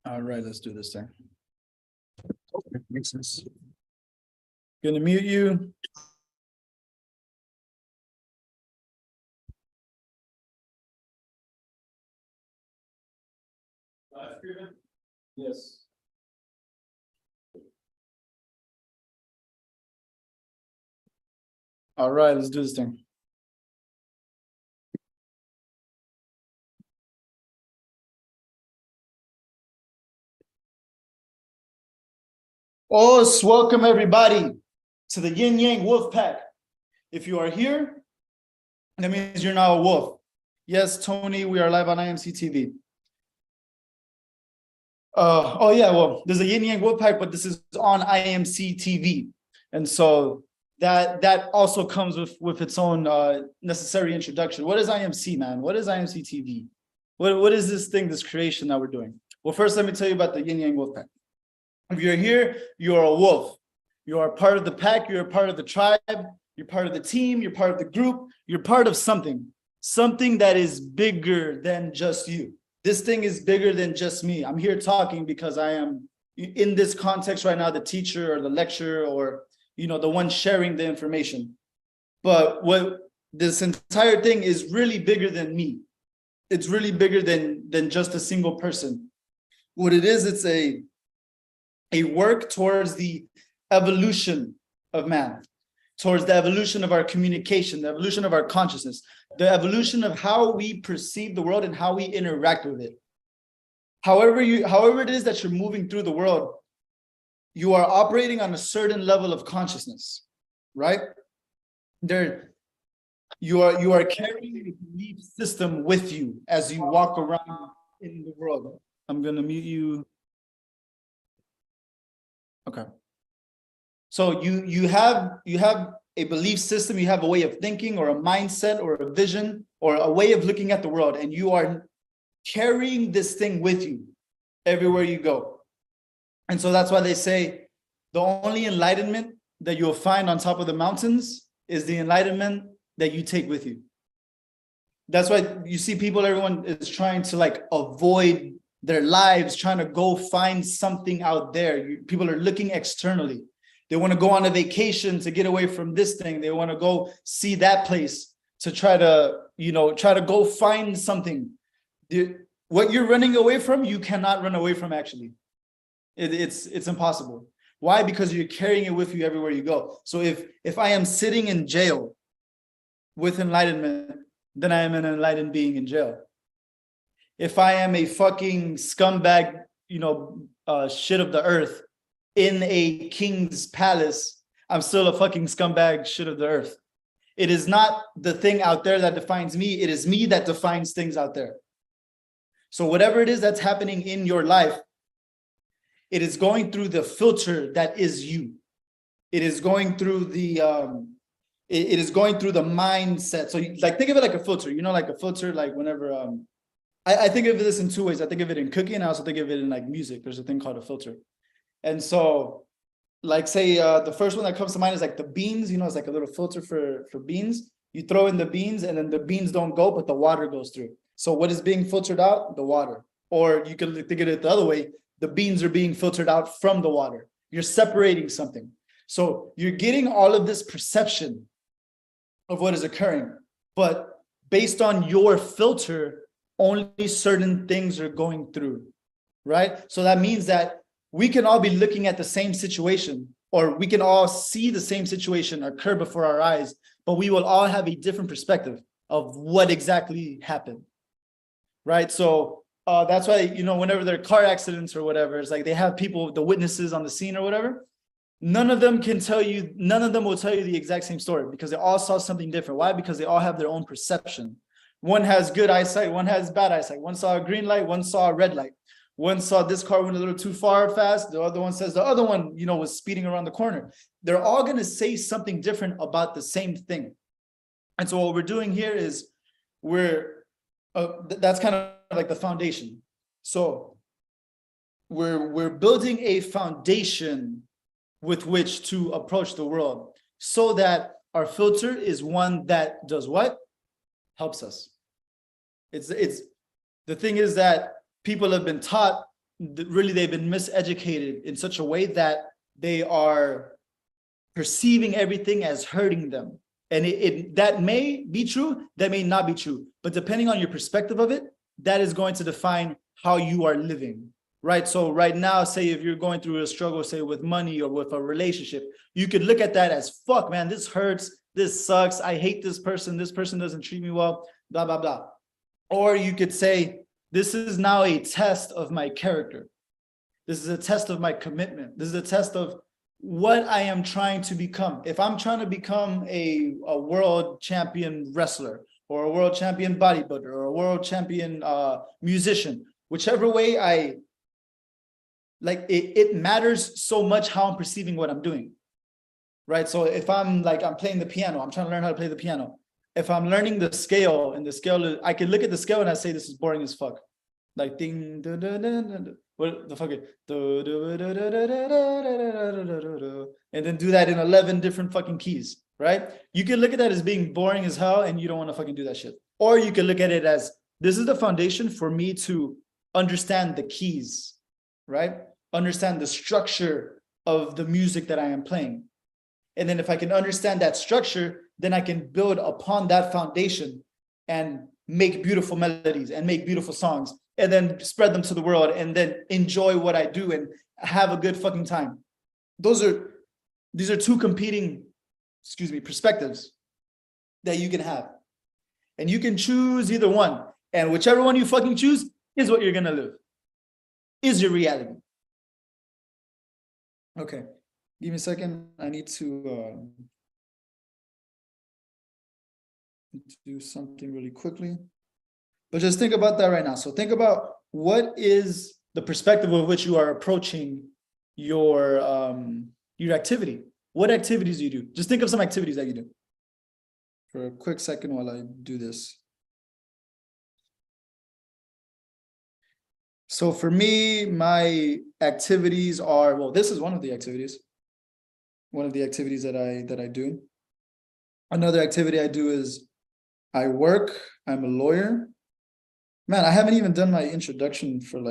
All right, let's do this thing. Okay, makes sense. Gonna mute you. Yes. All right, let's do this thing. Oh, welcome everybody to the Yin Yang Wolf Pack. If you are here, that means you're now a wolf. Yes, Tony, we are live on IMC TV. Oh yeah, well, there's a Yin Yang Wolf Pack, but this is on IMC TV, and so that also comes with its own necessary introduction. What is IMC, man? What is IMC TV? What is this thing, this creation that we're doing? Well, first, let me tell you about the Yin Yang Wolf Pack. If you're here, you're a wolf. You are part of the pack. You're a part of the tribe. You're part of the team. You're part of the group. You're part of something that is bigger than just you. This thing is bigger than just me. I'm here talking because I am, in this context right now, the teacher or the lecturer or, the one sharing the information. But what this entire thing is really bigger than me. It's really bigger than just a single person. What it is, it's a work towards the evolution of man, towards the evolution of our communication, the evolution of our consciousness, the evolution of how we perceive the world and how we interact with it. However it is that you're moving through the world, you are operating on a certain level of consciousness, right? You are carrying a belief system with you as you walk around in the world. I'm gonna mute you. Okay. So you have a belief system, you have a way of thinking or a mindset or a vision or a way of looking at the world, and you are carrying this thing with you everywhere you go. And so that's why they say the only enlightenment that you'll find on top of the mountains is the enlightenment that you take with you. That's why you see people, everyone is trying to avoid their lives, trying to go find something out there. People are looking externally. They want to go on a vacation to get away from this thing. They want to go see that place to try to go find something. What you're running away from, you cannot run away from, actually. It's impossible. Why? Because you're carrying it with you everywhere you go. So if I am sitting in jail with enlightenment, then I am an enlightened being in jail. If I am a fucking scumbag, shit of the earth in a king's palace, I'm still a fucking scumbag shit of the earth. It is not the thing out there that defines me. It is me that defines things out there. So whatever it is that's happening in your life, it is going through the filter that is you. It is going through the it is going through the mindset. So think of it like a filter. Like a filter, like whenever I think of this in two ways. I think of it in cooking. I also think of it in music. There's a thing called a filter. And so say the first one that comes to mind is the beans, it's like a little filter for beans. You throw in the beans and then the beans don't go, but the water goes through. So what is being filtered out? The water. Or you can think of it the other way. The beans are being filtered out from the water. You're separating something. So you're getting all of this perception of what is occurring, but based on your filter, only certain things are going through, right? So that means that we can all be looking at the same situation, or we can all see the same situation occur before our eyes, but we will all have a different perspective of what exactly happened, right? So that's why, whenever there are car accidents or whatever, it's they have people, the witnesses on the scene or whatever, none of them will tell you the exact same story because they all saw something different. Why? Because they all have their own perception. One has good eyesight, one has bad eyesight. One saw a green light, one saw a red light. One saw this car went a little too fast. The other one says the other one, was speeding around the corner. They're all going to say something different about the same thing. And so what we're doing here is that's kind of like the foundation. So we're building a foundation with which to approach the world so that our filter is one that does what? Helps us. It's the thing is that people have been taught really they've been miseducated in such a way that they are perceiving everything as hurting them. And that may be true, that may not be true. But depending on your perspective of it, that is going to define how you are living, right? So right now, say if you're going through a struggle, say with money or with a relationship, you could look at that as, fuck, man, this hurts, this sucks, I hate this person doesn't treat me well, blah, blah, blah. Or you could say, this is now a test of my character. This is a test of my commitment. This is a test of what I am trying to become. If I'm trying to become a world champion wrestler or a world champion bodybuilder or a world champion musician, whichever way I like, it matters so much how I'm perceiving what I'm doing, right? So if I'm playing the piano, I'm trying to learn how to play the piano. If I'm learning the scale, and the scale, I can look at the scale and I say, this is boring as fuck. Like ding, da, da, da, da, da. What the fuck it? And then do that in 11 different fucking keys, right? You can look at that as being boring as hell and you don't want to fucking do that shit. Or you can look at it as, this is the foundation for me to understand the keys, right? Understand the structure of the music that I am playing. And then if I can understand that structure, then I can build upon that foundation and make beautiful melodies and make beautiful songs and then spread them to the world and then enjoy what I do and have a good fucking time. These are two competing, perspectives that you can have. And you can choose either one. And whichever one you fucking choose is what you're gonna live, is your reality. Okay, give me a second. I need to do something really quickly. But just think about that right now. So think about what is the perspective of which you are approaching your activity. What activities do you do? Just think of some activities that you do. For a quick second while I do this. So for me, my activities are, well, this is one of the activities. One of the activities that I do. Another activity I do is I work. I'm a lawyer. Man, I haven't even done my introduction for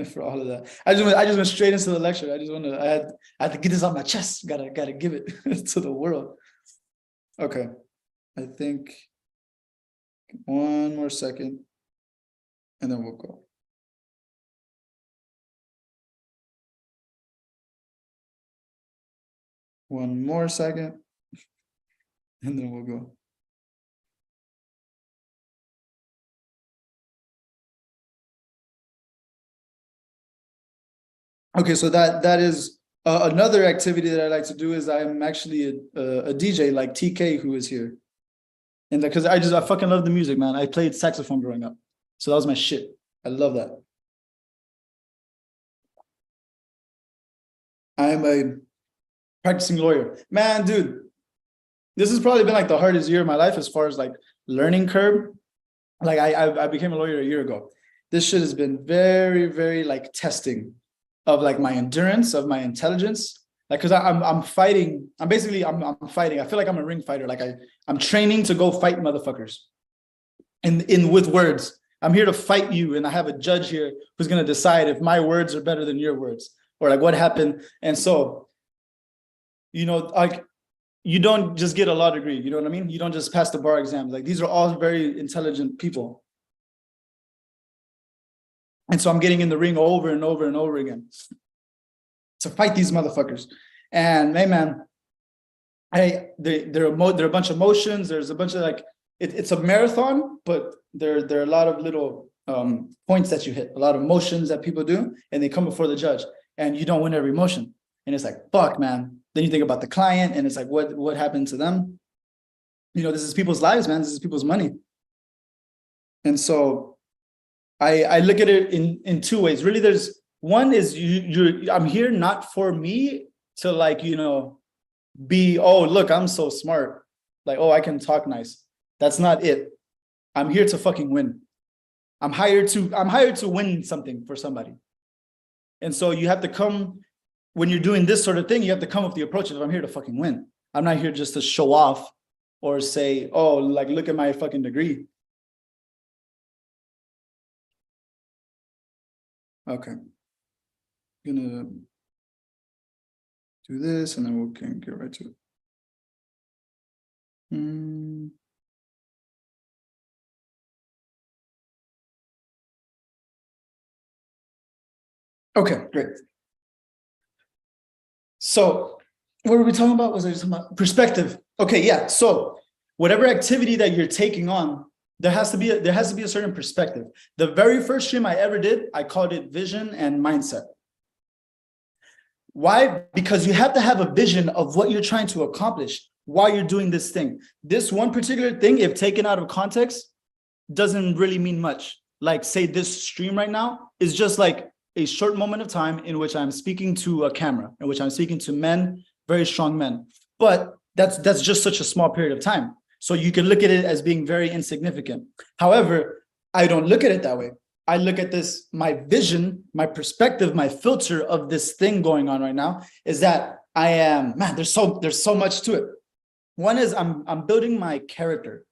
for all of that. I just went straight into the lecture. I had to get this off my chest. Gotta give it to the world. Okay. I think one more second and then we'll go. One more second and then we'll go. Okay, so that is another activity that I like to do is I'm actually a DJ like TK who is here. And because I fucking love the music, man. I played saxophone growing up. So that was my shit. I love that. I'm a practicing lawyer. Man, dude, this has probably been like the hardest year of my life as far as like learning curve. Like I became a lawyer a year ago. This shit has been very, very like testing of like my endurance, of my intelligence. Like, cause I'm fighting. I'm fighting. I feel like I'm a ring fighter. Like I'm training to go fight motherfuckers. In with words. I'm here to fight you, and I have a judge here who's gonna decide if my words are better than your words, or like what happened. And so, you know, like you don't just get a law degree, you know what I mean? You don't just pass the bar exam. Like these are all very intelligent people. And so I'm getting in the ring over and over and over again to fight these motherfuckers. And hey, man, there are a bunch of motions. There's a bunch of like, it's a marathon, but there are a lot of little points that you hit, a lot of motions that people do, and they come before the judge, and you don't win every motion. And it's like, fuck, man. Then you think about the client, and it's like, what happened to them? You know, this is people's lives, man. This is people's money. And so I look at it in two ways. Really, there's one is I'm here not for me to like, you know, be, oh, look, I'm so smart. Like, oh, I can talk nice. That's not it. I'm here to fucking win. I'm hired to win something for somebody. And so you have to come, when you're doing this sort of thing, you have to come with the approach of I'm here to fucking win. I'm not here just to show off or say, oh, like, look at my fucking degree. Okay. I'm gonna do this and then we can get right to it. Okay, great. So what were we talking about? Was I just talking about perspective? Okay, yeah. So whatever activity that you're taking on, there has to be a certain perspective. The very first stream I ever did, I called it vision and mindset. Why? Because you have to have a vision of what you're trying to accomplish while you're doing this thing. This one particular thing, if taken out of context, doesn't really mean much. Like, say this stream right now is just like a short moment of time in which I'm speaking to a camera, in which I'm speaking to men, very strong men. But that's just such a small period of time. So you can look at it as being very insignificant. However, I don't look at it that way. I look at this, my vision, my perspective, my filter of this thing going on right now is that I am, man, there's so much to it. One is I'm building my character.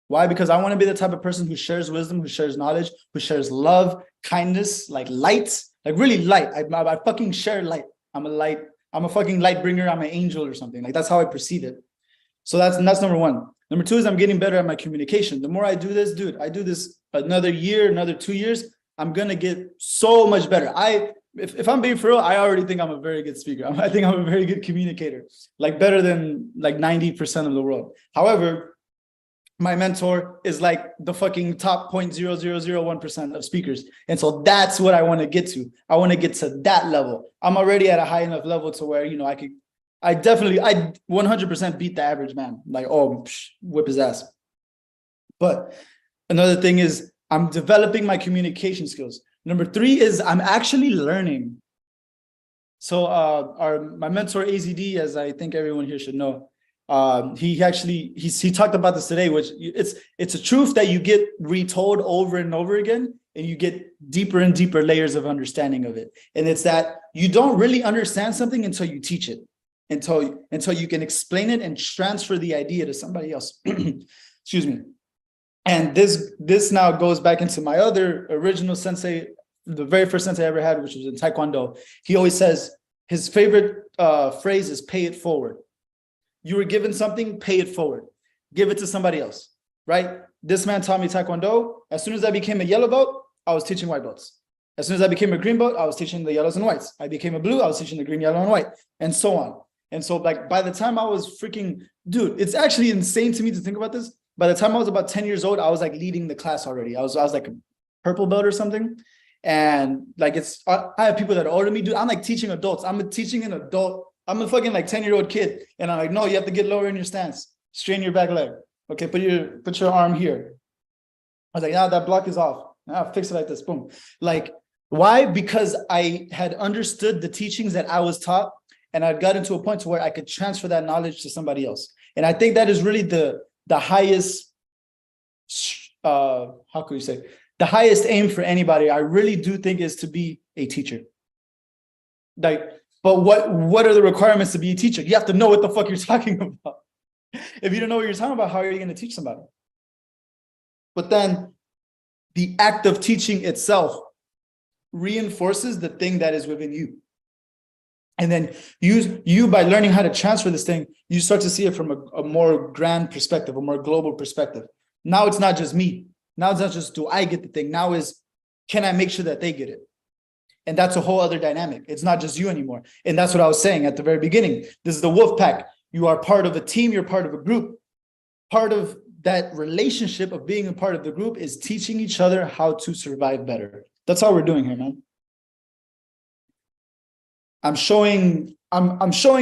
Why? Because I want to be the type of person who shares wisdom, who shares knowledge, who shares love, kindness, like light, like really light. I fucking share light. I'm a fucking light bringer. I'm an angel or something. Like that's how I perceive it. So that's number one. Number two is I'm getting better at my communication. The more I do this, dude, I do this another year, another 2 years, I'm going to get so much better. If I'm being for real, I already think I'm a very good speaker. I think I'm a very good communicator, like better than like 90% of the world. However, my mentor is like the fucking top 0.0001% of speakers. And so that's what I want to get to. I want to get to that level. I'm already at a high enough level to where, you know, I 100% beat the average man. Like, oh, whip his ass. But another thing is I'm developing my communication skills. Number three is I'm actually learning. So my mentor AZD, as I think everyone here should know, he talked about this today, which it's a truth that you get retold over and over again, and you get deeper and deeper layers of understanding of it. And it's that you don't really understand something until you teach it, until you can explain it and transfer the idea to somebody else. Excuse me. And this now goes back into my other original sensei, the very first sensei I ever had, which was in Taekwondo. He always says his favorite phrase is "pay it forward." You were given something, pay it forward. Give it to somebody else, right? This man taught me Taekwondo. As soon as I became a yellow belt, I was teaching white belts. As soon as I became a green belt, I was teaching the yellows and whites. I became a blue, I was teaching the green, yellow, and white, and so on. And so, like, by the time I was freaking, dude, it's actually insane to me to think about this. By the time I was about 10 years old, I was like leading the class already. I was like a purple belt or something. And like, I have people that are older than me, dude. I'm like teaching adults. I'm teaching an adult. I'm a fucking like 10-year-old kid. And I'm like, no, you have to get lower in your stance. Straighten your back leg. Okay, put your arm here. I was like, nah, that block is off. I'll fix it like this. Boom. Like, why? Because I had understood the teachings that I was taught, and I'd gotten to a point to where I could transfer that knowledge to somebody else. And I think that is really the highest, how could you say, the highest aim for anybody, I really do think, is to be a teacher. Like, but what are the requirements to be a teacher? You have to know what the fuck you're talking about. If you don't know what you're talking about, how are you going to teach somebody? But then the act of teaching itself reinforces the thing that is within you. And then you by learning how to transfer this thing, you start to see it from a more grand perspective, a more global perspective. Now it's not just me. Now it's not just, do I get the thing? Now is, can I make sure that they get it? And that's a whole other dynamic. It's not just you anymore. And that's what I was saying at the very beginning. This is the wolf pack. You are part of a team. You're part of a group. Part of that relationship of being a part of the group is teaching each other how to survive better. That's all we're doing here, man. I'm showing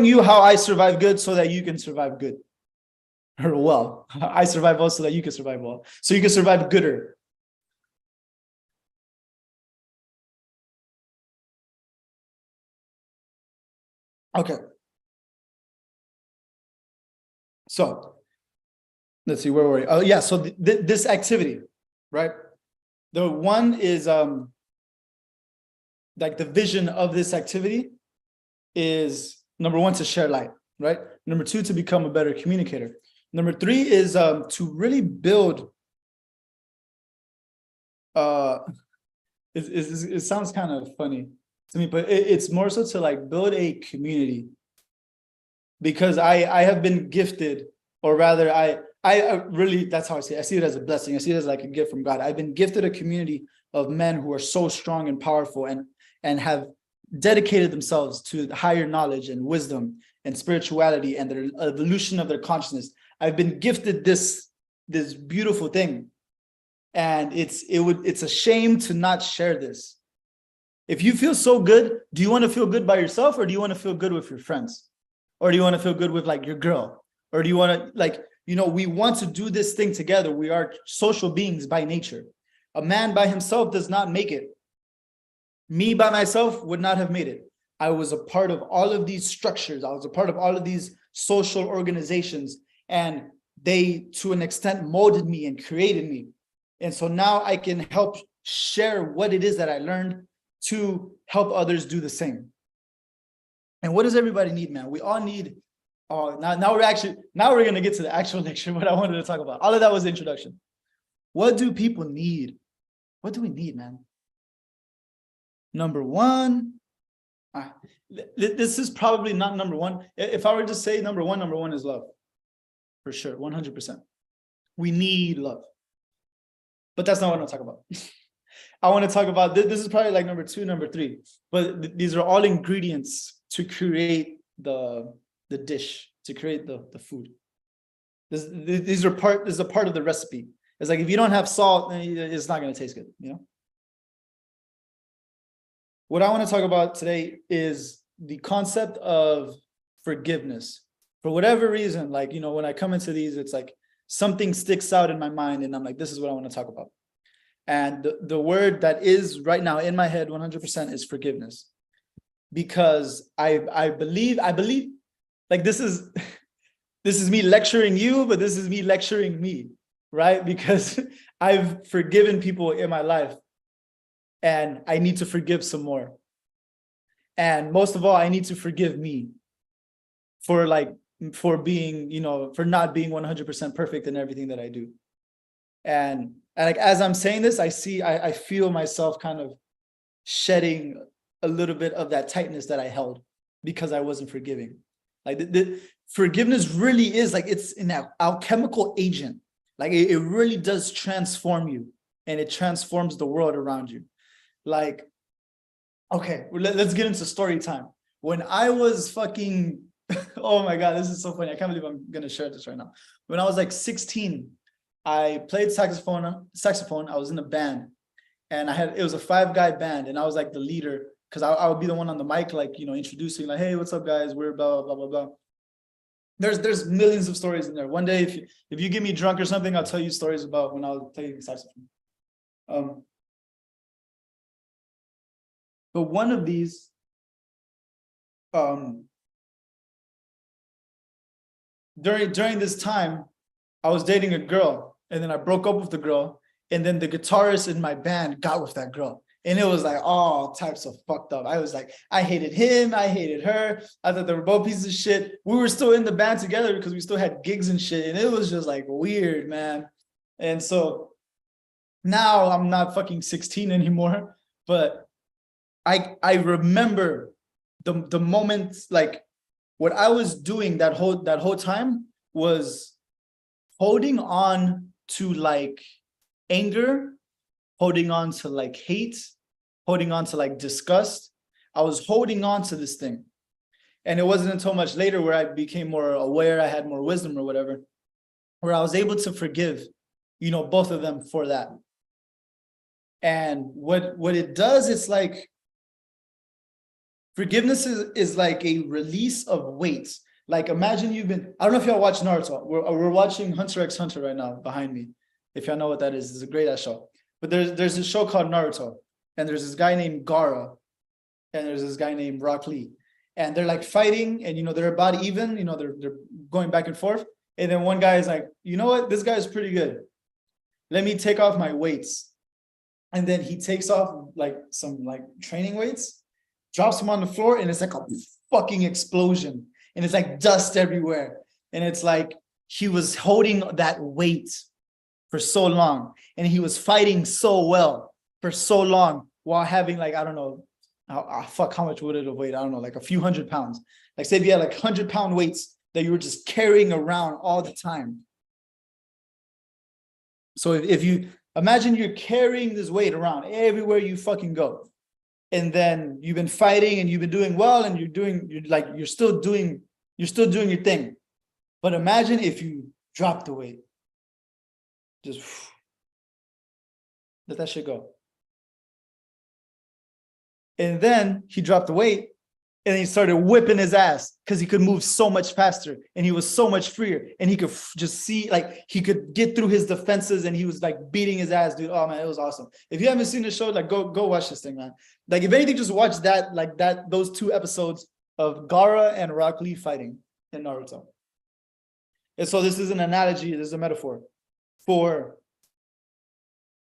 you how I survive good so that you can survive good. Or well, I survive well so that you can survive well. So you can survive gooder. Okay. So let's see, where were we? Oh yeah, so this activity, right? The one is like the vision of this activity is, number one, to share light, right? Number two, to become a better communicator. Number three is to really build it sounds kind of funny to me, but it's more so to like build a community, because I have been gifted, or rather I really, that's how I see it. I see it as a blessing. I see it as like a gift from God. I've been gifted a community of men who are so strong and powerful and have dedicated themselves to higher knowledge and wisdom and spirituality and the evolution of their consciousness. I've been gifted this beautiful thing. And it's a shame to not share this. If you feel so good, do you want to feel good by yourself, or do you want to feel good with your friends? Or do you want to feel good with like your girl? Or do you want to like, we want to do this thing together. We are social beings by nature. A man by himself does not make it. Me by myself would not have made it. I was a part of all of these structures. I was a part of all of these social organizations, and they, to an extent, molded me and created me. And so now I can help share what it is that I learned to help others do the same. And what does everybody need, man? We all need, now we're going to get to the actual lecture, what I wanted to talk about. All of that was the introduction. What do people need? What do we need, man? Number one, this is probably not number one. If I were to say number one is love. For sure, 100%. We need love. But that's not what I want to talk about. I want to talk about, this is probably like number two, number three. But these are all ingredients to create the dish, to create the food. This is a part of the recipe. It's like if you don't have salt, it's not going to taste good, What I want to talk about today is the concept of forgiveness. For whatever reason, like, when I come into these, it's like something sticks out in my mind and I'm like, this is what I want to talk about. And the word that is right now in my head 100% is forgiveness. Because I believe like this is me lecturing you, but this is me lecturing me, right? Because I've forgiven people in my life and I need to forgive some more. And most of all, I need to forgive me for being, for not being 100% perfect in everything that I do. And like, as I'm saying this, I feel myself kind of shedding a little bit of that tightness that I held because I wasn't forgiving. Like the forgiveness really is like, it's an alchemical agent. Like it really does transform you, and it transforms the world around you. Like, okay, let's get into story time. When I was fucking, oh my God, this is so funny. I can't believe I'm going to share this right now. When I was like 16, I played saxophone. I was in a band, and it was a 5-guy band, and I was like the leader, because I would be the one on the mic, like, introducing, like, hey, what's up, guys? We're blah, blah, blah, blah. There's millions of stories in there. One day, if you get me drunk or something, I'll tell you stories about when I was playing saxophone. But one of these, during this time, I was dating a girl, and then I broke up with the girl, and then the guitarist in my band got with that girl. And it was like all types of fucked up. I was like, I hated him, I hated her. I thought they were both pieces of shit. We were still in the band together because we still had gigs and shit. And it was just like weird, man. And so now I'm not fucking 16 anymore, but I remember the moment, like what I was doing that whole time was holding on to like anger, holding on to like hate, holding on to like disgust. I was holding on to this thing. And it wasn't until much later where I became more aware, I had more wisdom or whatever, where I was able to forgive, both of them for that. And what it does, it's like, forgiveness is like a release of weights. Like imagine I don't know if y'all watch Naruto. We're watching Hunter x Hunter right now behind me. If y'all know what that is, it's a great ass show. But there's a show called Naruto, and there's this guy named Gaara, and there's this guy named Rock Lee, and they're like fighting, and they're about even, they're going back and forth, and then one guy is like, you know what, this guy is pretty good. Let me take off my weights, and then he takes off like some like training weights, drops them on the floor, and it's like a fucking explosion, and it's like dust everywhere, and it's like he was holding that weight for so long, and he was fighting so well for so long, while having like, I don't know, fuck, how much would it have weighed? I don't know, like a few 100 pounds. Like say if you had like 100-pound weights that you were just carrying around all the time. So if you imagine you're carrying this weight around everywhere you fucking go, and then you've been fighting and you've been doing well, and you're still doing your thing. But imagine if you drop the weight. Just let that shit go. And then he dropped the weight and he started whipping his ass because he could move so much faster and he was so much freer and he could just see, like, he could get through his defenses and he was like beating his ass, dude. Oh man, it was awesome. If you haven't seen the show, like go watch this thing, man. Like if anything, just watch that, like those 2 episodes of Gaara and Rock Lee fighting in Naruto. And so this is an analogy, this is a metaphor for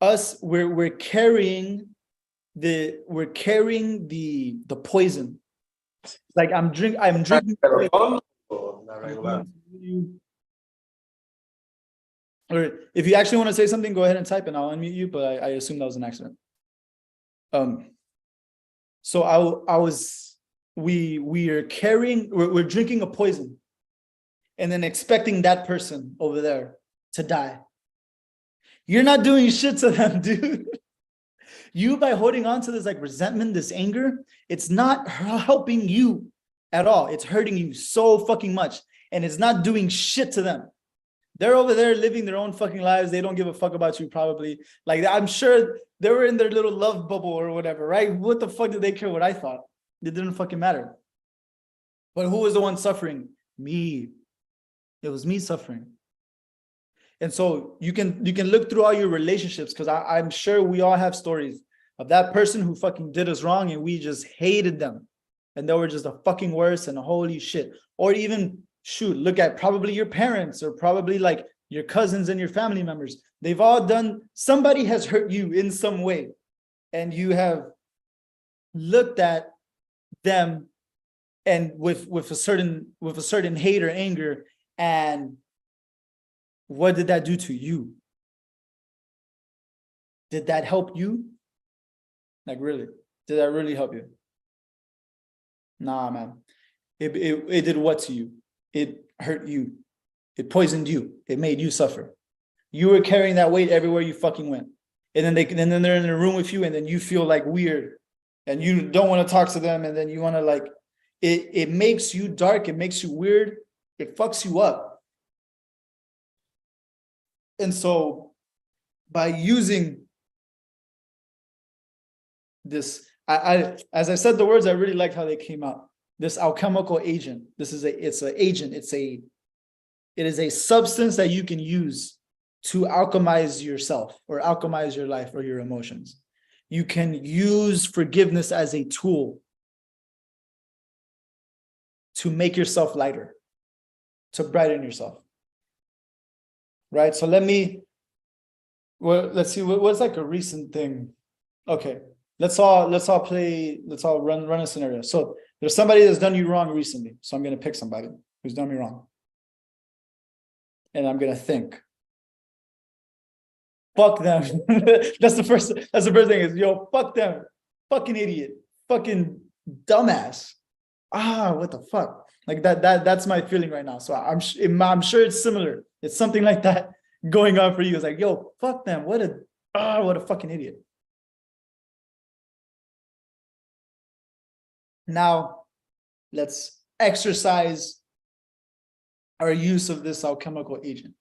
us. We're carrying the poison. Like I'm drinking. Or if you actually want to say something, go ahead and type and I'll unmute you, but I assume that was an accident. So we're drinking a poison and then expecting that person over there to die. You're not doing shit to them, dude. You, by holding on to this like resentment, this anger, it's not helping you at all. It's hurting you so fucking much. And it's not doing shit to them. They're over there living their own fucking lives. They don't give a fuck about you, probably. Like, I'm sure they were in their little love bubble or whatever, right? What the fuck did they care what I thought? It didn't fucking matter. But who was the one suffering? Me. It was me suffering. And so you can look through all your relationships, because I'm sure we all have stories of that person who fucking did us wrong and we just hated them. And they were just the fucking worst and holy shit. Or even, shoot, look at probably your parents or probably like your cousins and your family members. They've all done, somebody has hurt you in some way. And you have looked at them and with a certain hate or anger, and what did that do to you? Did that help you? Like, really? Did that really help you? Nah, man. It did what to you? It hurt you. It poisoned you. It made you suffer. You were carrying that weight everywhere you fucking went. And then they're in a room with you, and then you feel like weird. And you don't want to talk to them, and then you want to like, it makes you dark, it makes you weird, it fucks you up. And so by using this, as I said the words, I really liked how they came out. This alchemical agent, it's an agent, it is a substance that you can use to alchemize yourself or alchemize your life or your emotions. You can use forgiveness as a tool to make yourself lighter, to brighten yourself. Right? So let's see, what's like a recent thing? Okay, let's all run a scenario. So there's somebody that's done you wrong recently. So I'm going to pick somebody who's done me wrong. And I'm going to think, fuck them. That's the first thing is, yo, fuck them. Fucking idiot. Fucking dumbass. What the fuck? Like that's my feeling right now. So I'm sure it's similar. It's something like that going on for you. It's like, yo, fuck them. What a fucking idiot. Now, let's exercise our use of this alchemical agent.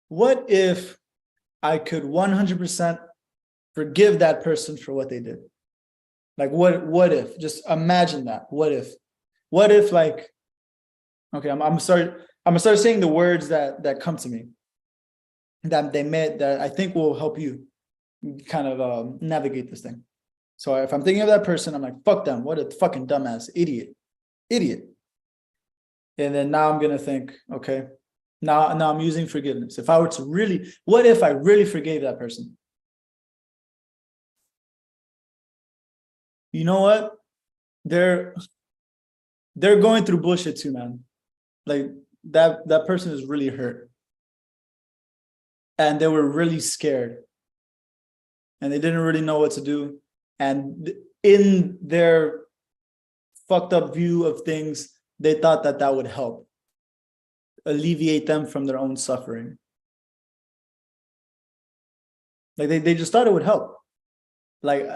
What if I could 100% forgive that person for what they did? Like, what if? Just imagine that. What if like, okay, I'm gonna start saying the words that come to me that I think will help you kind of navigate this thing. So if I'm thinking of that person, I'm like, fuck them. What a fucking dumbass, idiot. And then now I'm gonna think, okay, now I'm using forgiveness. If I were to really, what if I really forgave that person? You know what? They're going through bullshit too, man. Like that person is really hurt. And they were really scared. and they didn't really know what to do. And in their fucked up view of things, they thought that that would help alleviate them from their own suffering. Like they just thought it would help. Like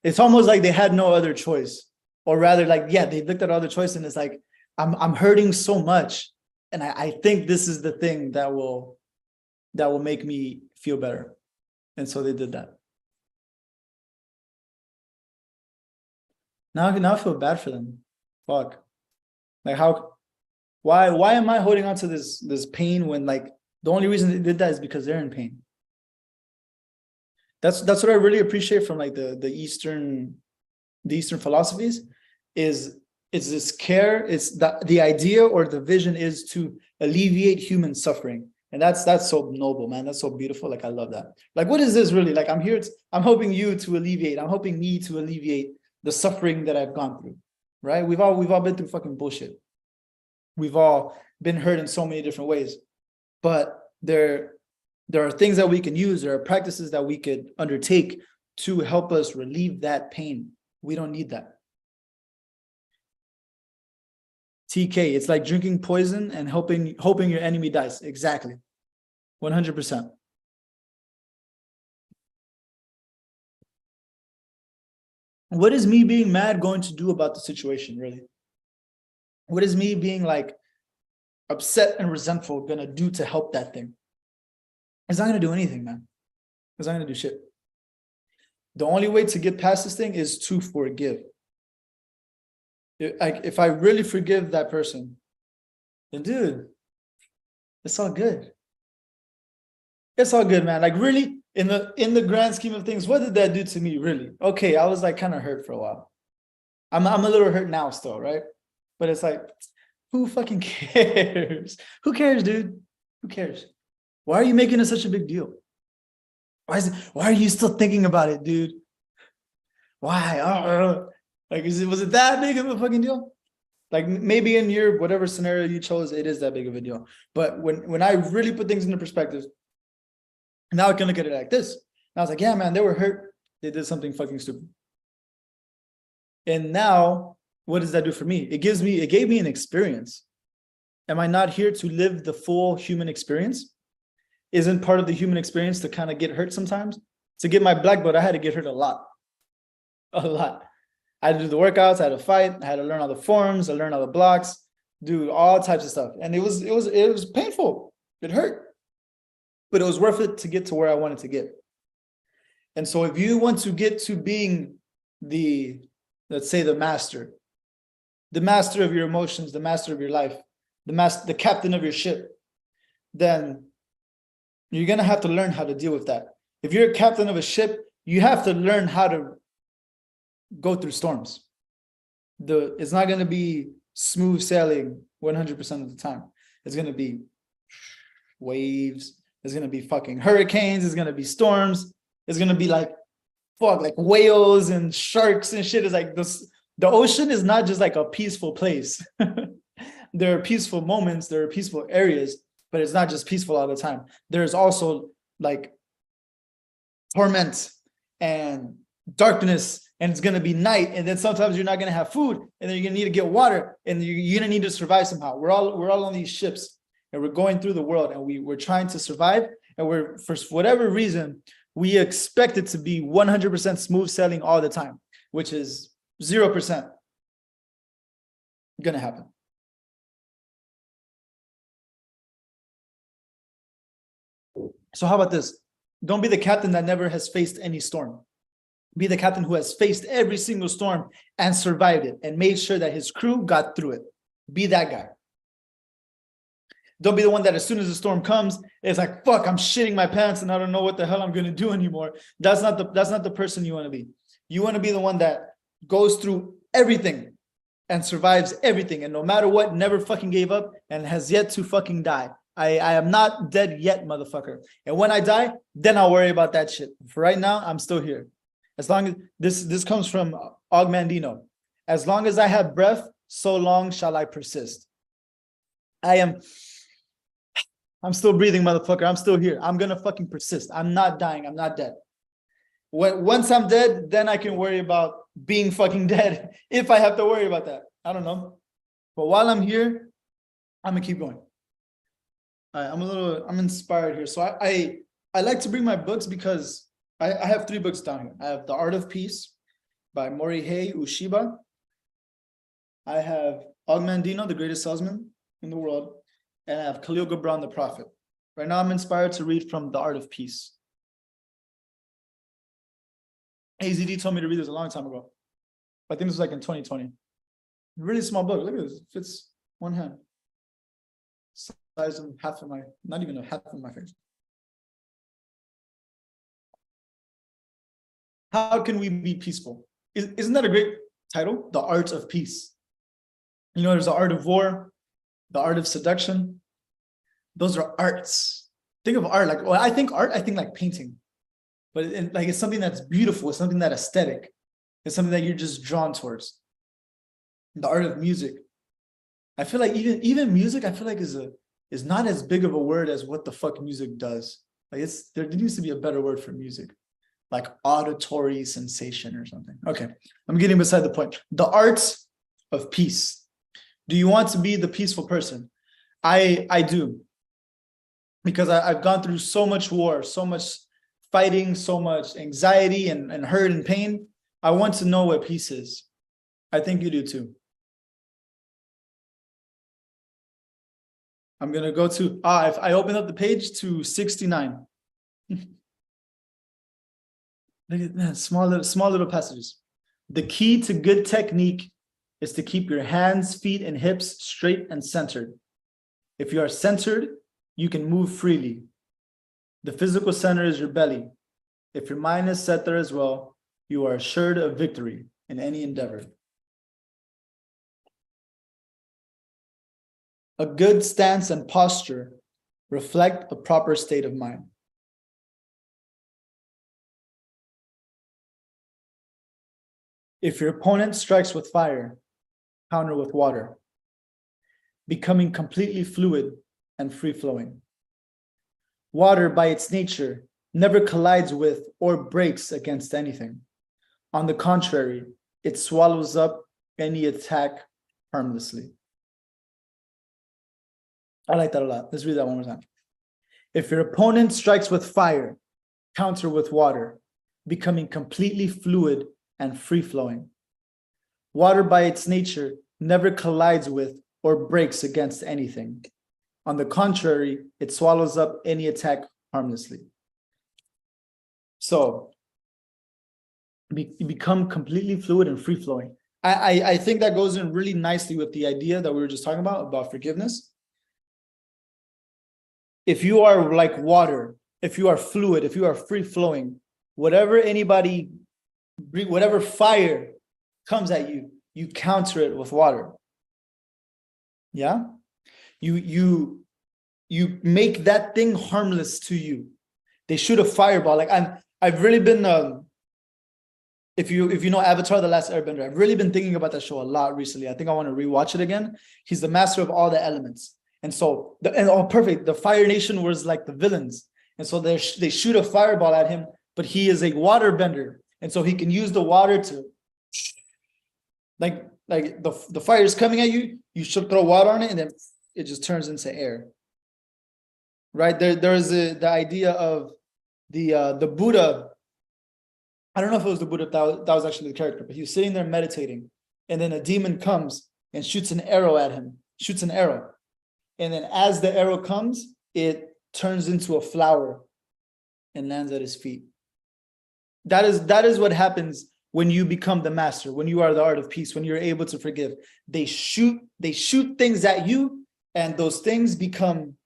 it's almost like they had no other choice. Or rather, like, yeah, they looked at other choice and it's like, I'm hurting so much. And I think this is the thing that will make me feel better. And so they did that. Now I feel bad for them. Fuck. Like why am I holding on to this pain when like the only reason they did that is because they're in pain? That's what I really appreciate from like the Eastern philosophies is it's this care, it's the idea or the vision is to alleviate human suffering. And that's so noble, man. That's so beautiful. Like I love that. Like what is this really? Like I'm helping you to alleviate. I'm helping me to alleviate the suffering that I've gone through. Right? We've all been through fucking bullshit. We've all been hurt in so many different ways. But there are things that we can use, there are practices that we could undertake to help us relieve that pain. We don't need that. TK, it's like drinking poison and hoping your enemy dies. Exactly. 100%. What is me being mad going to do about the situation, really? What is me being like upset and resentful gonna do to help that thing? It's not gonna do anything, man. It's not gonna do shit. The only way to get past this thing is to forgive. If I really forgive that person, then dude, it's all good. It's all good, man. Like really, in the grand scheme of things, what did that do to me, really? Okay, I was like kind of hurt for a while. I'm a little hurt now still, right? But it's like, who fucking cares? Who cares, dude? Who cares? Why are you making it such a big deal? Why are you still thinking about it, dude? Why? Like, was it that big of a fucking deal? Like maybe in your whatever scenario you chose, it is that big of a deal. But when I really put things into perspective, now I can look at it like this. And I was like, yeah, man, they were hurt. They did something fucking stupid. And now, what does that do for me? It gave me an experience. Am I not here to live the full human experience? Isn't part of the human experience to kind of get hurt sometimes? To get my black belt, I had to get hurt a lot. A lot. I had to do the workouts, I had to fight, I had to learn all the forms, I learned all the blocks, do all types of stuff. And it was painful. It hurt. But it was worth it to get to where I wanted to get. And so if you want to get to being let's say the master of your emotions, the master of your life, the captain of your ship, then you're going to have to learn how to deal with that. If you're a captain of a ship, you have to learn how to go through storms. It's not going to be smooth sailing 100% of the time. It's going to be waves. There's going to be fucking hurricanes. There's going to be storms. It's going to be like whales and sharks and shit. It's like this. The ocean is not just like a peaceful place. There are peaceful moments. There are peaceful areas, but it's not just peaceful all the time. There's also like torment and darkness, and it's going to be night, and then sometimes you're not going to have food, and then you're going to need to get water, and you're going to need to survive somehow. We're all on these ships, and we're going through the world, and we're trying to survive, and we're, for whatever reason, we expect it to be 100% smooth sailing all the time, which is 0% going to happen. So how about this? Don't be the captain that never has faced any storm. Be the captain who has faced every single storm and survived it and made sure that his crew got through it. Be that guy. Don't be the one that as soon as the storm comes, it's like, fuck, I'm shitting my pants and I don't know what the hell I'm going to do anymore. That's not the person you want to be. You want to be the one that goes through everything and survives everything. And no matter what, never fucking gave up and has yet to fucking die. I am not dead yet, motherfucker. And when I die, then I'll worry about that shit. For right now, I'm still here. As long as this comes from Og Mandino. As long as I have breath, so long shall I persist. I'm still breathing, motherfucker. I'm still here. I'm gonna fucking persist. I'm not dying. I'm not dead. Once I'm dead, then I can worry about being fucking dead if I have to worry about that. I don't know. But while I'm here, I'm gonna keep going. I'm inspired here. So I like to bring my books because I have 3 books down here. I have The Art of Peace by Morihei Ueshiba. I have Og Mandino, the greatest salesman in the world. And I have Khalil Gibran, the prophet. Right now I'm inspired to read from The Art of Peace. AZD told me to read this a long time ago. I think this was like in 2020. Really small book. Look at this. It fits one hand. Size of half of my, not even a half of my face. How can we be peaceful? Isn't that a great title? The Art of Peace. You know, there's the art of war, the art of seduction. Those are arts. Think of art like, well, I think art, I think like painting. But it's something that's beautiful. It's something that aesthetic. It's something that you're just drawn towards. The art of music. I feel like even music, I feel like is not as big of a word as what the fuck music does. Like there needs to be a better word for music, like auditory sensation or something. Okay, I'm getting beside the point. The arts of peace. Do you want to be the peaceful person? I do, because I've gone through so much war, so much fighting, so much anxiety and hurt and pain. I want to know what peace is. I think you do too. I'm gonna go to if I open up the page to 69. Look at that, small little passages. The key to good technique is to keep your hands, feet, and hips straight and centered. If you are centered, you can move freely. The physical center is your belly. If your mind is set there as well, you are assured of victory in any endeavor. A good stance and posture reflect a proper state of mind. If your opponent strikes with fire, counter with water, becoming completely fluid and free-flowing. Water, by its nature, never collides with or breaks against anything. On the contrary, it swallows up any attack harmlessly. I like that a lot. Let's read that one more time. If your opponent strikes with fire, counter with water, becoming completely fluid and free-flowing. Water, by its nature, never collides with or breaks against anything. On the contrary, it swallows up any attack harmlessly. So, become completely fluid and free-flowing. I think that goes in really nicely with the idea that we were just talking about forgiveness. If you are like water, if you are fluid, if you are free-flowing, whatever fire comes at you, you counter it with water. Yeah? You make that thing harmless to you. They shoot a fireball. Like I've really been if you know Avatar: The Last Airbender, I've really been thinking about that show a lot recently. I think I want to rewatch it again. He's the master of all the elements. And so perfect. The Fire Nation was like the villains. And so they shoot a fireball at him, but he is a water bender. And so he can use the water to like the fire is coming at you, you should throw water on it, and then it just turns into air. Right? There's the idea of the Buddha. I don't know if it was the Buddha that was actually the character, but he was sitting there meditating, and then a demon comes and shoots an arrow at him, and then as the arrow comes, it turns into a flower and lands at his feet. That is what happens when you become the master, when you are the art of peace, when you're able to forgive. They shoot things at you, and those things become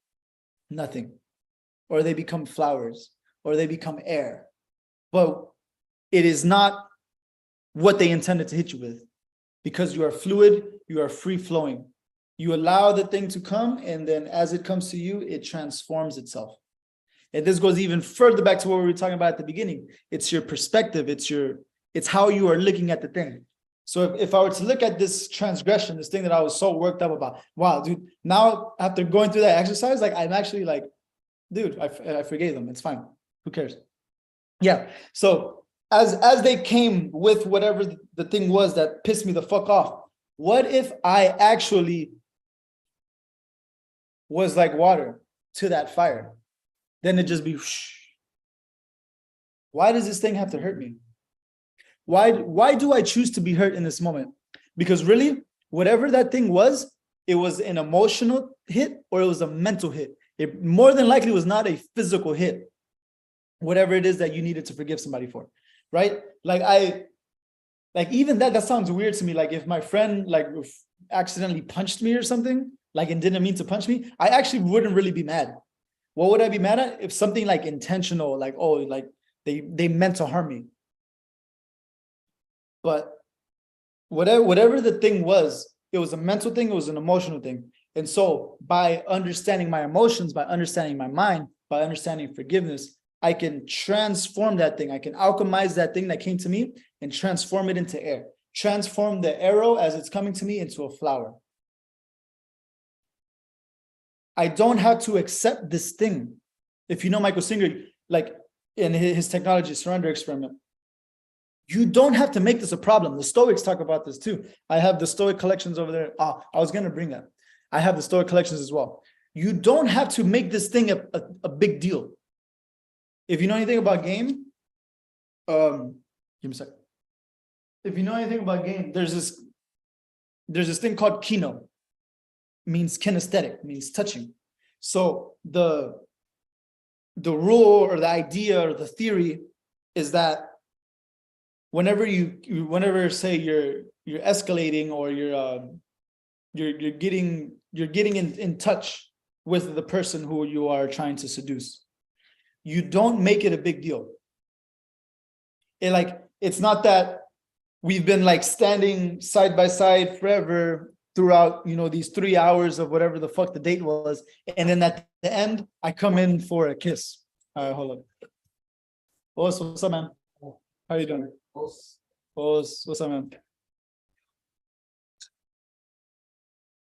nothing, or they become flowers, or they become air. But it is not what they intended to hit you with, because you are fluid, you are free-flowing. You allow the thing to come, and then as it comes to you, it transforms itself. And this goes even further back to what we were talking about at the beginning. It's your perspective. It's how you are looking at the thing. So if I were to look at this transgression, this thing that I was so worked up about, wow, dude, now after going through that exercise, like I'm actually like, dude, I forgave them. It's fine. Who cares? Yeah. So as they came with whatever the thing was that pissed me the fuck off, what if I actually was like water to that fire? Then it'd just be whoosh. Why does this thing have to hurt me? Why do I choose to be hurt in this moment? Because really, whatever that thing was, it was an emotional hit or it was a mental hit. It more than likely was not a physical hit. Whatever it is that you needed to forgive somebody for, right? Like even that sounds weird to me. Like if my friend like accidentally punched me or something, like and didn't mean to punch me, I actually wouldn't really be mad. What would I be mad at? If something like intentional, like, oh, like they meant to harm me. But whatever the thing was, it was a mental thing, it was an emotional thing. And so by understanding my emotions, by understanding my mind, by understanding forgiveness, I can transform that thing. I can alchemize that thing that came to me and transform it into air. Transform the arrow as it's coming to me into a flower. I don't have to accept this thing. If you know Michael Singer, like in his technology surrender experiment, you don't have to make this a problem. The Stoics talk about this too. I have the Stoic collections over there. I was going to bring that. I have the Stoic collections as well. You don't have to make this thing a big deal. If you know anything about game, give me a second. If you know anything about game, there's this thing called kino. Means kinesthetic, means touching. So the rule or the idea or the theory is that whenever say you're escalating or you're getting in touch with the person who you are trying to seduce, you don't make it a big deal. It's not that we've been like standing side by side forever throughout, these 3 hours of whatever the fuck the date was, and then at the end I come in for a kiss. All right, hold up. What's up, man? How you doing? What's up, man?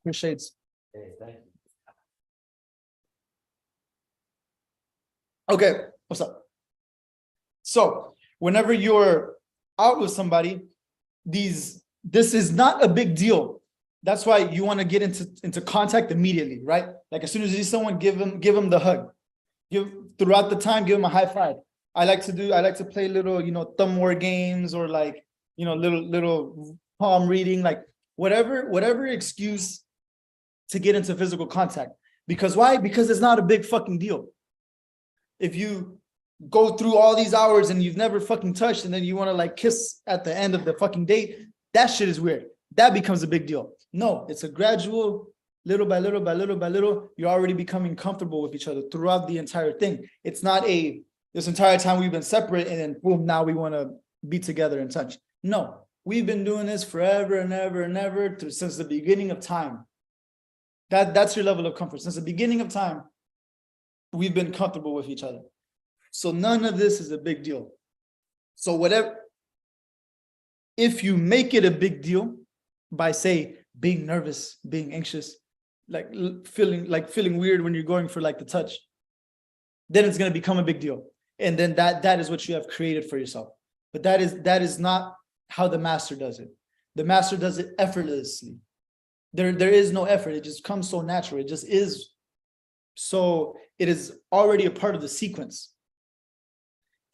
Appreciate. Hey, thank you. Okay, what's up? So whenever you're out with somebody, this is not a big deal. That's why you want to get into contact immediately, right? Like as soon as you see someone, give them the hug. Throughout the time, give them a high five. I like to play little, thumb war games or like, little palm reading, like whatever excuse to get into physical contact. Because why? Because it's not a big fucking deal. If you go through all these hours and you've never fucking touched and then you want to like kiss at the end of the fucking date, that shit is weird. That becomes a big deal. No, it's a gradual, little by little by little by little, you're already becoming comfortable with each other throughout the entire thing. It's not this entire time we've been separate and then boom, now we want to be together and touch. No, we've been doing this forever and ever and ever since the beginning of time. That's your level of comfort. Since the beginning of time, we've been comfortable with each other. So none of this is a big deal. So if you make it a big deal by, say, being nervous, being anxious, like feeling weird when you're going for like the touch, then it's going to become a big deal. And then that is what you have created for yourself. But that is not how the master does it. The master does it effortlessly. There is no effort. It just comes so natural. It just is. So it is already a part of the sequence.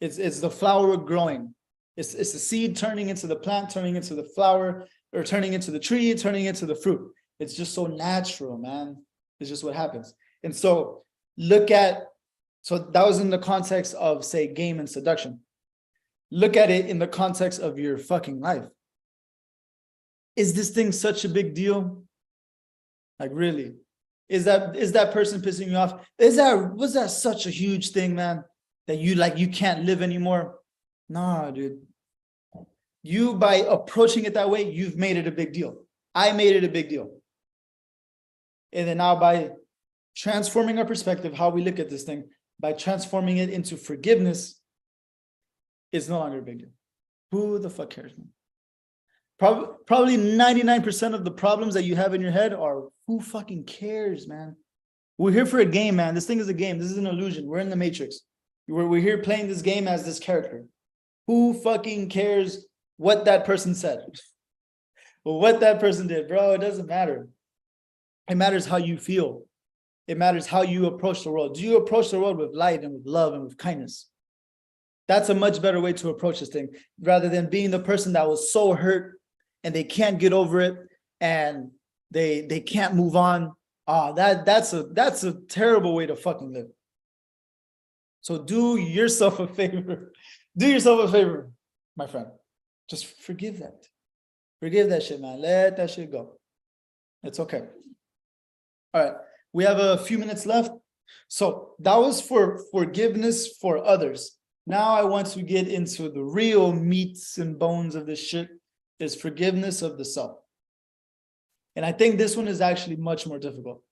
It's the flower growing. It's the seed turning into the plant, turning into the flower, or turning into the tree, turning into the fruit. It's just so natural, man. It's just what happens. And so so that was in the context of, say, game and seduction. Look at it in the context of your fucking life. Is this thing such a big deal? Like, really? Is that person pissing you off? Was that such a huge thing, man, that you can't live anymore? Nah, dude. You, by approaching it that way, you've made it a big deal. I made it a big deal. And then now by transforming our perspective, how we look at this thing, by transforming it into forgiveness, it's no longer a big deal. Who the fuck cares, man? Probably 99% of the problems that you have in your head are who fucking cares, man? We're here for a game, man. This thing is a game. This is an illusion. We're in the Matrix. We're here playing this game as this character. Who fucking cares what that person said? Or what that person did, bro? It doesn't matter. It matters how you feel. It matters how you approach the world. Do you approach the world with light and with love and with kindness? That's a much better way to approach this thing, rather than being the person that was so hurt and they can't get over it and they can't move on. That's a terrible way to fucking live. So do yourself a favor. Do yourself a favor, my friend. Just forgive that. Forgive that shit, man. Let that shit go. It's okay. All right. We have a few minutes left. So that was for forgiveness for others. Now I want to get into the real meats and bones of this shit, is forgiveness of the self. And I think this one is actually much more difficult.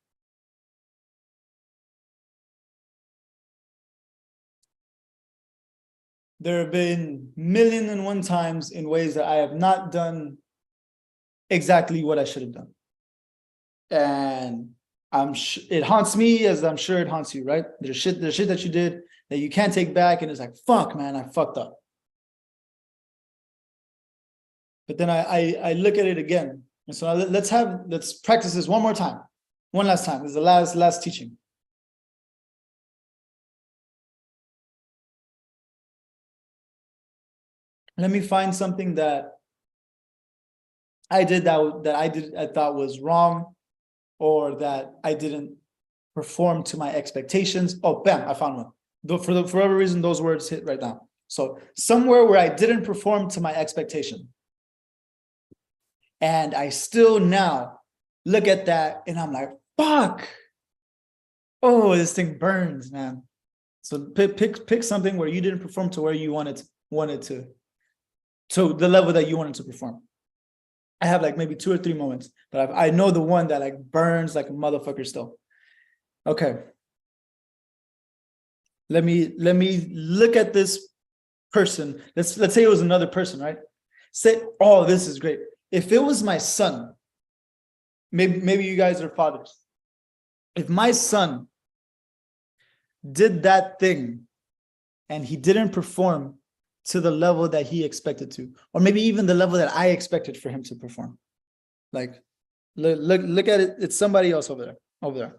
There have been 1,000,001 times in ways that I have not done exactly what I should have done. And it haunts me, as I'm sure it haunts you, right? There's shit that you did that you can't take back, and it's like, fuck, man, I fucked up. But then I look at it again. And so let's practice this one more time. One last time. This is the last teaching. Let me find something that I did I thought was wrong, or that I didn't perform to my expectations. Oh, bam, I found one. For whatever reason, those words hit right now. So somewhere where I didn't perform to my expectation. And I still now look at that and I'm like, fuck. Oh, this thing burns, man. So pick something where you didn't perform to where you wanted to the level that you wanted to perform. I have like maybe 2 or 3 moments, but I know the one that like burns like a motherfucker still. Okay. Let me look at this person. Let's say it was another person, right? Say, oh, this is great. If it was my son, maybe you guys are fathers. If my son did that thing and he didn't perform to the level that he expected to, or maybe even the level that I expected for him to perform, like look at it. It's somebody else over there.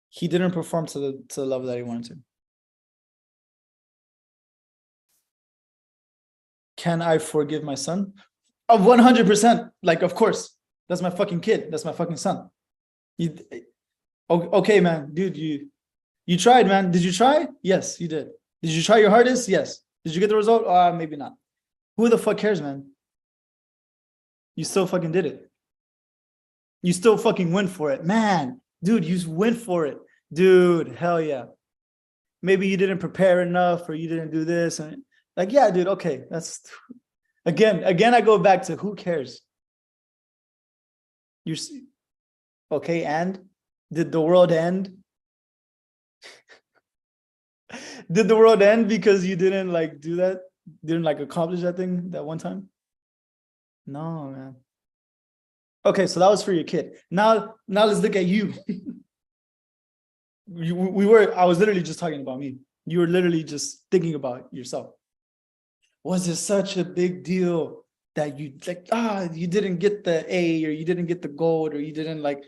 He didn't perform to the level that he wanted to. Can I forgive my son? 100%. Like, of course, that's my fucking kid. That's my fucking son. Okay, man, dude, you tried, man. Did you try? Yes, you did. Did you try your hardest? Yes. Did you get the result? Maybe not. Who the fuck cares, man? You still fucking did it. You still fucking went for it, man. Dude, you went for it. Dude, hell yeah. Maybe you didn't prepare enough, or you didn't do this, and like, yeah, dude, okay. That's again, I go back to who cares? You okay, and did the world end? Did the world end because you didn't like do that? Didn't like accomplish that thing that one time? No, man. Okay, so that was for your kid. Now let's look at you. I was literally just talking about me. You were literally just thinking about yourself. Was it such a big deal that you like, you didn't get the A, or you didn't get the gold, or you didn't like,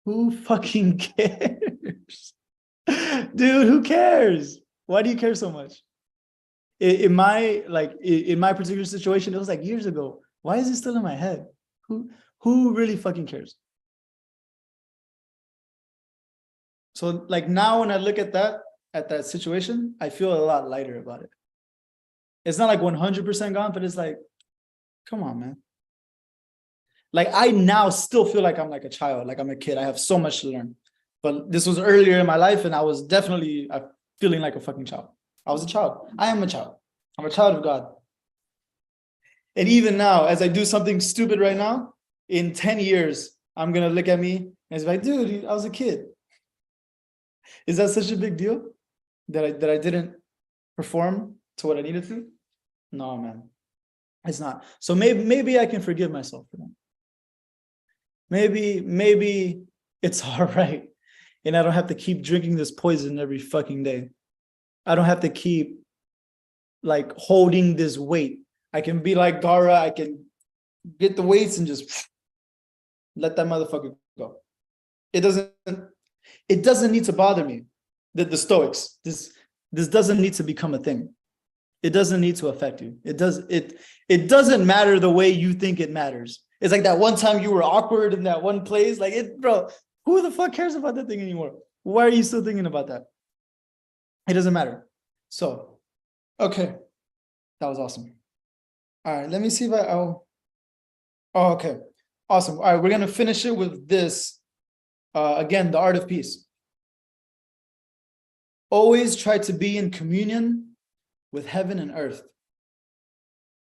who fucking cares? Dude, who cares? Why do you care so much? In my particular situation, it was like years ago. Why is it still in my head? Who really fucking cares? So like now when I look at that situation, I feel a lot lighter about it. It's not like 100% gone, but it's like, come on, man. Like I now still feel like I'm like a child, like I'm a kid. I have so much to learn. But this was earlier in my life, and I was definitely feeling like a fucking child. I was a child. I am a child. I'm a child of God. And even now, as I do something stupid right now, in 10 years, I'm going to look at me and it's like, dude, I was a kid. Is that such a big deal that I didn't perform to what I needed to? No, man, it's not. So maybe I can forgive myself for that. Maybe it's all right. And I don't have to keep drinking this poison every fucking day. I don't have to keep like holding this weight. I can be like Gara. I can get the weights and just let that motherfucker go. It doesn't need to bother me. The Stoics, this doesn't need to become a thing. It doesn't need to affect you. It doesn't matter the way you think it matters. It's like that one time you were awkward in that one place. Like it, bro, who the fuck cares about that thing anymore? Why are you still thinking about that? It doesn't matter. So, okay. That was awesome. All right, let me see if oh, okay. Awesome. All right, we're gonna finish it with this. Again, the art of peace. Always try to be in communion with heaven and earth.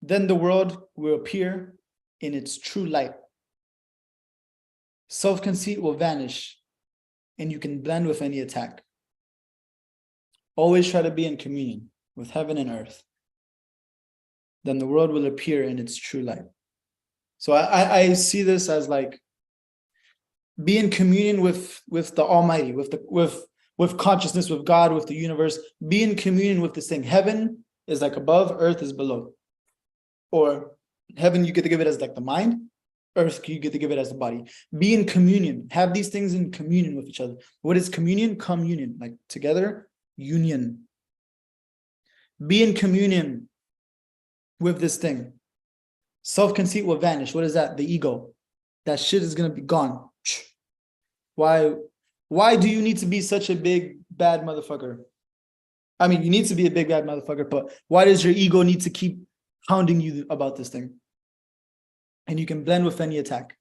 Then the world will appear in its true light. Self-conceit will vanish, and you can blend with any attack. Always try to be in communion with heaven and earth. Then the world will appear in its true light. So I see this as like be in communion with the Almighty, with consciousness, with God, with the universe. Be in communion with this thing. Heaven is like above, earth is below. Or heaven, you get to give it as like the mind. Earth, you get to give it as the body. Be in communion. Have these things in communion with each other. What is communion? Communion, like together, union. Be in communion with this thing. Self-conceit will vanish. What is that? The ego. That shit is gonna be gone. Why do you need to be such a big bad motherfucker? I mean, you need to be a big bad motherfucker, but why does your ego need to keep hounding you about this thing? And you can blend with any attack.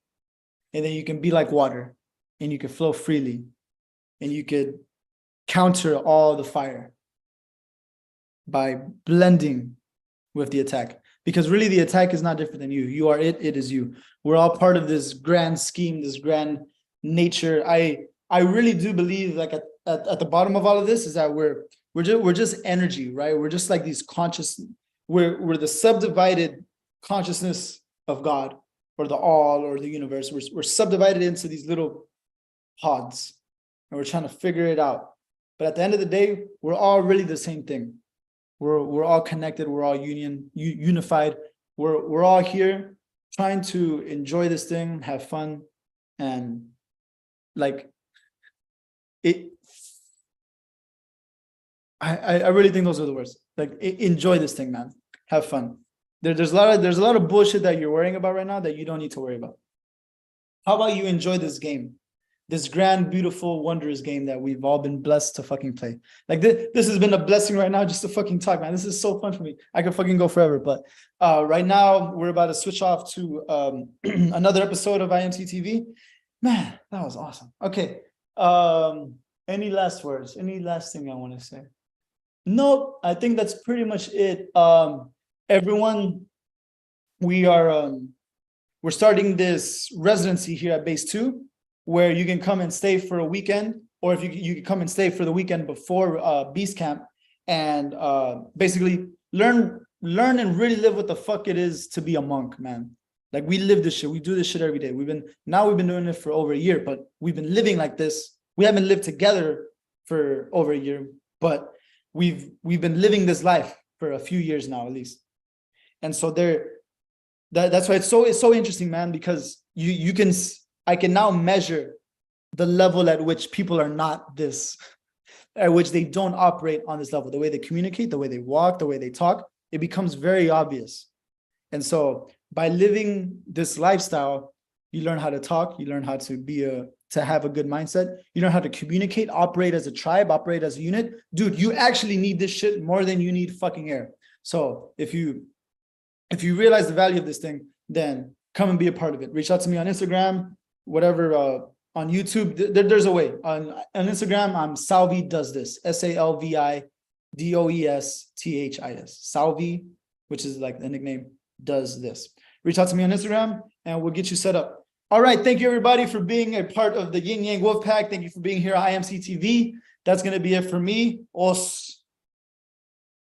And then you can be like water, and you can flow freely, and you could counter all the fire by blending with the attack. Because really the attack is not different than you. You are it, it is you. We're all part of this grand scheme, this grand nature. I really do believe like at the bottom of all of this is that we're just energy, right? We're just like these conscious, we're the subdivided consciousness of God or the all or the universe. We're subdivided into these little pods and we're trying to figure it out. But at the end of the day, we're all really the same thing. We're all connected. We're all unified. We're all here trying to enjoy this thing, have fun, and like it. I really think those are the words. Like enjoy this thing, man. Have fun. There's a lot of bullshit that you're worrying about right now that you don't need to worry about. How about you enjoy this game? This grand, beautiful, wondrous game that we've all been blessed to fucking play. Like this has been a blessing right now just to fucking talk, man. This is so fun for me. I could fucking go forever. But right now, we're about to switch off to another episode of IMC TV. Man, that was awesome. Okay. Any last words? Any last thing I want to say? Nope. I think that's pretty much it. Everyone, we're starting this residency here at Base 2. Where you can come and stay for a weekend, or if you can come and stay for the weekend before Beast Camp, and basically learn and really live what the fuck it is to be a monk, man. Like we live this shit, we do this shit every day. We've been doing it for over a year, but we've been living like this. We haven't lived together for over a year, but we've been living this life for a few years now at least. And so that's why it's so interesting, man, because I can now measure the level at which people are not this, at which they don't operate on this level. The way they communicate, the way they walk, the way they talk, it becomes very obvious. And so by living this lifestyle, you learn how to talk, you learn how to have a good mindset, you learn how to communicate, operate as a tribe, operate as a unit. Dude, you actually need this shit more than you need fucking air. So if you realize the value of this thing, then come and be a part of it. Reach out to me on Instagram, whatever, on YouTube. There's a way. On Instagram, I'm Salvi Does This. SalviDoesThis. Salvi, which is like the nickname, does this. Reach out to me on Instagram and we'll get you set up. All right. Thank you, everybody, for being a part of the Yin Yang Wolf Pack. Thank you for being here at IMC TV. That's going to be it for me. Os.